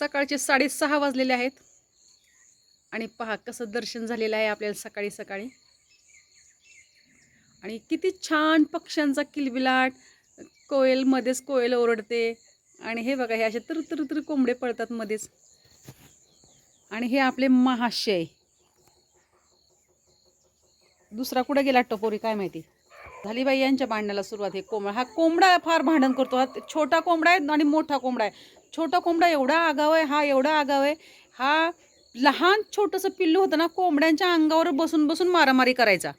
सकाळचे 6:30 वाजलेले आहेत आणि पहा कसं दर्शन झालेलं आहे आपल्याला सकाळी सकाळी. आणि किती छान पक्ष्यांचा किलबिलाट, कोयल मध्येच कोयल ओरडते. आणि हे बघा, हे असे तर कोंबडे पळतात मध्येच. आणि हे आपले महाशय. दुसरा कुठे गेला टपोरी काय माहिती. झाली बाई यांच्या भांडणाला सुरुवात. हे कोंबडा, हा कोंबडा फार भांडण करतो. हा छोटा कोंबडा आहे आणि मोठा कोंबडा आहे. छोटा कोंबडा एवढा आगाव आहे, हा एवढा आगाव आहे. हा लहान छोटंसं पिल्लू होतं ना, कोंबड्यांच्या अंगावर बसून बसून मारामारी करायचा.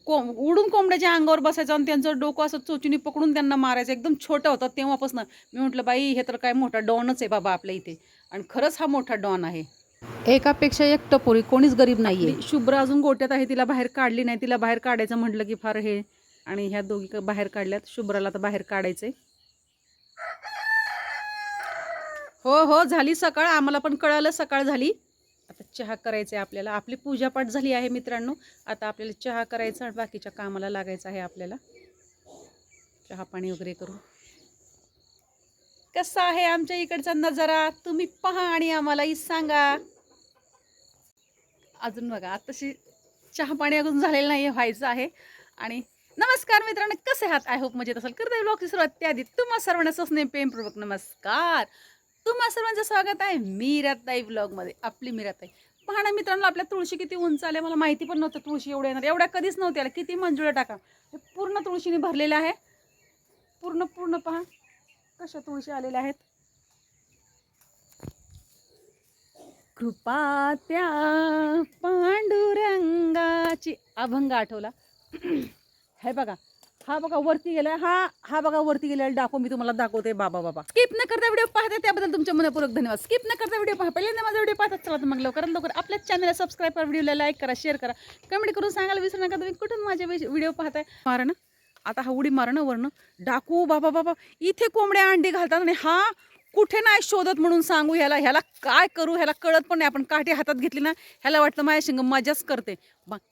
उडून कोंबड्याच्या अंगावर बसायचं आणि त्यांचं डोकं असं चोचीने पकडून त्यांना मारायचं. एकदम छोटं होतं तेव्हापासून. मी म्हटलं बाई हे तर काय मोठा डॉनच आहे बाबा आपल्या इथे. आणि खरंच हा मोठा डॉन आहे. एकापेक्षा एक टपोरी, कोणीच गरीब नाहीये. शुभ्र अजून गोट्यात आहे, तिला बाहेर काढली नाही. तिला बाहेर काढायचं म्हटलं की फार हे. आणि ह्या दोघी बाहेर काढल्यात. शुभ्राला तर बाहेर काढायचंय. हो हो, झाली सकाळ. आम्हाला पण कळालं सकाळ झाली. आता चहा करायचा आहे आपल्याला. आपली पूजापाठ झाली आहे मित्रांनो. आता आपल्याला चहा करायचा आणि बाकीच्या कामाला लागायचं आहे आपल्याला. चहा पाणी वगैरे करू. कसा आहे आमच्या इकडचा नजारा तुम्ही पहा आणि आम्हालाही सांगा. अजून बघा आताशी चहा पाणी अजून झालेलं नाही, व्हायचं आहे. आणि नमस्कार मित्रांनो, कसे आहात? आय होप मजेत असेल. करता ब्लॉगची सुरुवात त्याआधी तुम्हा सर्वांना सस्नेह प्रेमपूर्वक नमस्कार. तुम्हा सर्वांचं स्वागत आहे मीराताई ब्लॉगमध्ये. आपली मीराताई. पहा ना मित्रांनो, आपल्या तुळशी किती उंच आल्या. मला माहिती पण नव्हतं तुळशी एवढ्या येणार. एवढ्या कधीच नव्हत्या आल्या. किती मंजुळा टाका. हे पूर्ण तुळशीने भरलेलं आहे. पूर्ण पहा कशा तुळशी आलेल्या आहेत. कृपा त्या पांडुरंगाची. अभंग आठवला. हे बघा, हा बघा वरती गेलाय. हा बघा वरती गेलाय डाकू. मी तुम्हाला दाखवते. बाबा स्किप न करता व्हिडिओ पाहते त्याबद्दल तुमच्या मनपूर्वक धन्यवाद. स्किप न करता व्हिडिओ पहा. पहिल्यांदा माझा व्हिडिओ पाहतात चला तर मग लवकर आपल्या चॅनलला सबस्क्राईब करा, व्हिडिओला लाईक करा, शेअर करा, कमेंट करून सांगायला विसरू नका तुम्ही कुठून माझे व्हिडिओ पाहताय. मारा ना आता, हा उडी मारा ना वरनं. डाकू बाबा इथे कोंबड्या अंडी घालतात आणि हा कुठे नाही शोधत म्हणून सांगू ह्याला काय करू. ह्याला कळत पण नाही. आपण काठी हातात घेतली ना, ह्याला वाटतं माझ्या शिंग मजाच करते.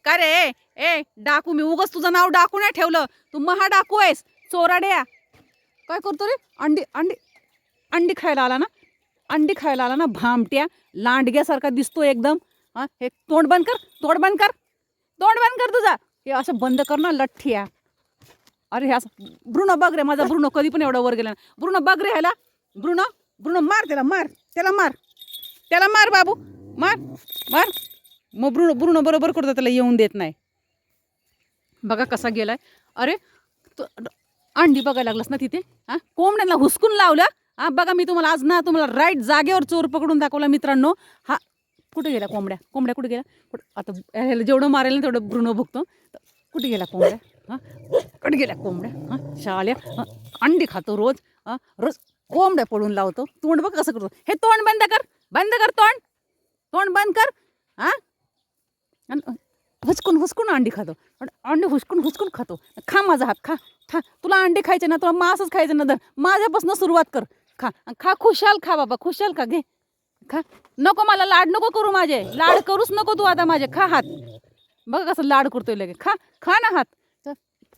का रे ए डाकू, मी उगाच तुझं नाव डाकू नाही ठेवलं. तू महा डाकू आहेस चोराड्या. काय करतो रे? अंडी खायला आला ना. अंडी खायला आला ना भामट्या. लांडग्यासारखा दिसतो एकदम. हा, हे तोंड बंद कर तुझा. हे असं बंद कर ना लठ्ठ्या. अरे हे असं ब्रुनो बघ रे, माझा ब्रुनो कधी पण एवढा वर गेला ना. ब्रुनो बघ रे ह्याला. ब्रुनो मार त्याला मार बाबू, मार. मग ब्रुनो बरोबर करतो, त्याला येऊन देत नाही. बघा कसा गेलाय. अरे अंडी बघायला लागलास ना तिथे. हा, कोंबड्यांना हुसकून लावलं. हा बघा, मी तुम्हाला आज ना तुम्हाला राईट जागेवर चोर पकडून दाखवला मित्रांनो. हा कुठे गेला कोंबड्या कुठे गेला? आता ह्याला जेवढं मारेल ना तेवढं ब्रुनो भुगतो. कुठे गेला कोंबड्या? हा, कुठे गेल्या कोंबड्या? हा शाळ्या. अंडी खातो रोज. हा रोज कोंबड्या पडून लावतो. तोंड बघ कसं करतो. हे तोंड बंद कर तोंड बंद कर. हा, हुसकून अंडी खातो. अंडी हुसकून खातो. खा माझा हात, खा. तुला अंडी खायचे ना, तुला मांसच खायचं ना, तर माझ्यापासून सुरुवात कर. खा खुशाल खा बाबा, खुशाल खा. घे खा. नको मला लाड नको करू. माझे लाड करूच नको तू आता माझे. खा हात. बघा कसं लाड करतोय लगे. खा ना हात.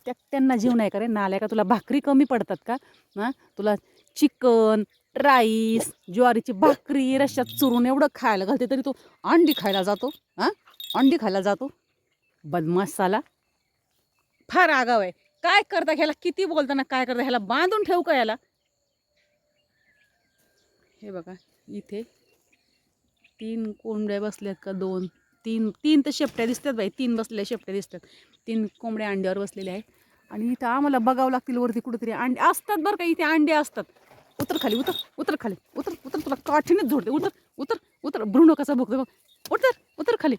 त्यांना जीव नाही का रे नाल्या का? तुला भाकरी कमी पडतात का? हा, तुला चिकन, राईस, ज्वारीची भाकरी रश्यात चुरून एवढं खायला घालते, तरी तो अंडी खायला जातो. हा, अंडी खायला जातो. बदमाश साला. फार आगाव आहे. काय करता ह्याला? किती बोलताना काय करता ह्याला? बांधून ठेवू का ह्याला? हे बघा इथे 3 कोंबड्या बसल्यात का? 2 तीन तर शेपट्या दिसतात बाई. 3 बसलेल्या शेपट्या दिसतात. 3 कोंबड्या अंड्यावर बसलेल्या आहेत. आणि इथं आम्हाला बघावं लागतील वरती कुठेतरी. अंडे असतात बरं का, इथे अंडे असतात. उतर खाली. तुला काठीनेच झोडते. उतर. ब्रुनो कसा बघतो बघ. उतर खाली.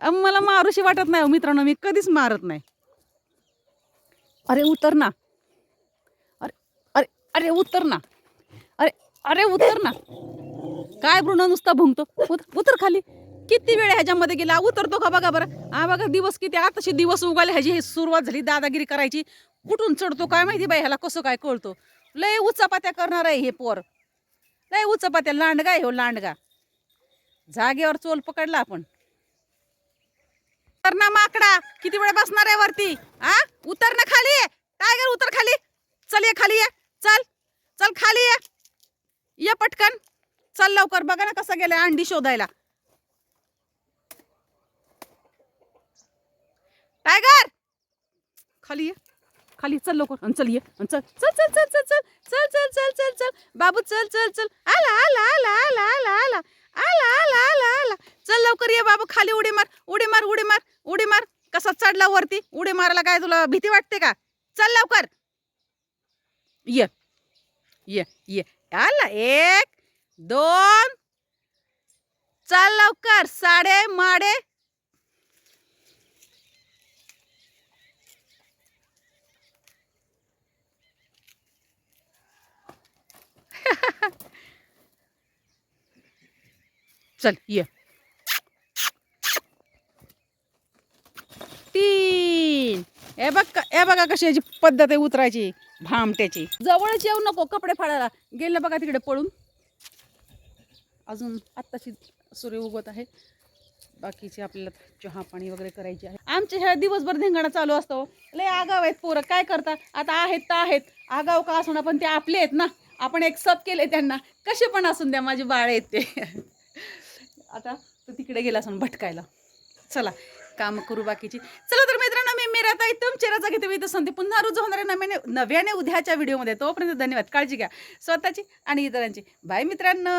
मला मारूशी वाटत नाही मित्रांनो, मी कधीच मारत नाही. अरे उतर ना. अरे उतर ना. अरे उतर ना. काय ब्रुनो नुसता भुंकतो. उतर खाली. किती वेळ ह्याच्यामध्ये गेला? उतरतो का बघा बरं. हा बघा दिवस किती आताशी दिवस उगाले. ह्याची हे सुरुवात झाली दादागिरी करायची. कुठून चढतो काय माहिती बाई ह्याला, कसं काय कळतो. लय उचापात्या करणार आहे हे पोर. लय उचापात्या. लांडगा आहे हो, लांडगा. जागेवर चोल पकडला आपण. उतर ना माकडा. किती वेळ बसणार आहे वरती? हा, उतर ना खाली. टायगर उतर खाली. चल ये खाली ये. चल चल खाली ये पटकन, चल लवकर. बघा ना कसं गेलाय अंडी शोधायला. टायगर खाली ये, खाली चल लवकर. आणि चल ये, आणि चल चल चल चल चल चल चल चल चल चल चल बाबू, चल चल चल. आला आला आला आला आला आला आला आला आला आला. चल लवकर ये बाबू, खाली उडी मार, उडी मार, उडी मार, उडी मार. कसा चढला वरती, उडी मारायला काय तुला भीती वाटते का? चल लवकर ये ये ये. आला 1 2, चल लवकर. साडे माडे. चल ये. 3. हे बघा कशी याची पद्धत आहे उतरायची भामट्याची. जवळच येऊ नको कपडे फाडायला. गेलं बघा तिकडे पळून. अजून आत्ताशी सूर्य उगवत आहे. बाकीचे आपल्याला चहा पाणी वगैरे करायचे आहे. आमच्या ह्या दिवसभर धिंगाणा चालू असतो. लय आगाव आहेत पोरं, काय करता आता. आहेत तर आहेत, आगाव का असणार, पण ते आपले आहेत ना. आपण एक्सेप्ट केले त्यांना, कसे पण असून द्या. माझी बाळ आहेत ते. आता तो तिकडे गेला असून भटकायला. चला काम करू बाकीची. चला तर मित्रांनो, मी मीराताई तुमचे रजा घेते. मी तर संधी पुन्हा रुजू होणारे नव्याने उद्याच्या व्हिडिओमध्ये. तोपर्यंत धन्यवाद. काळजी घ्या स्वतःची आणि इतरांची. बाय मित्रांनो.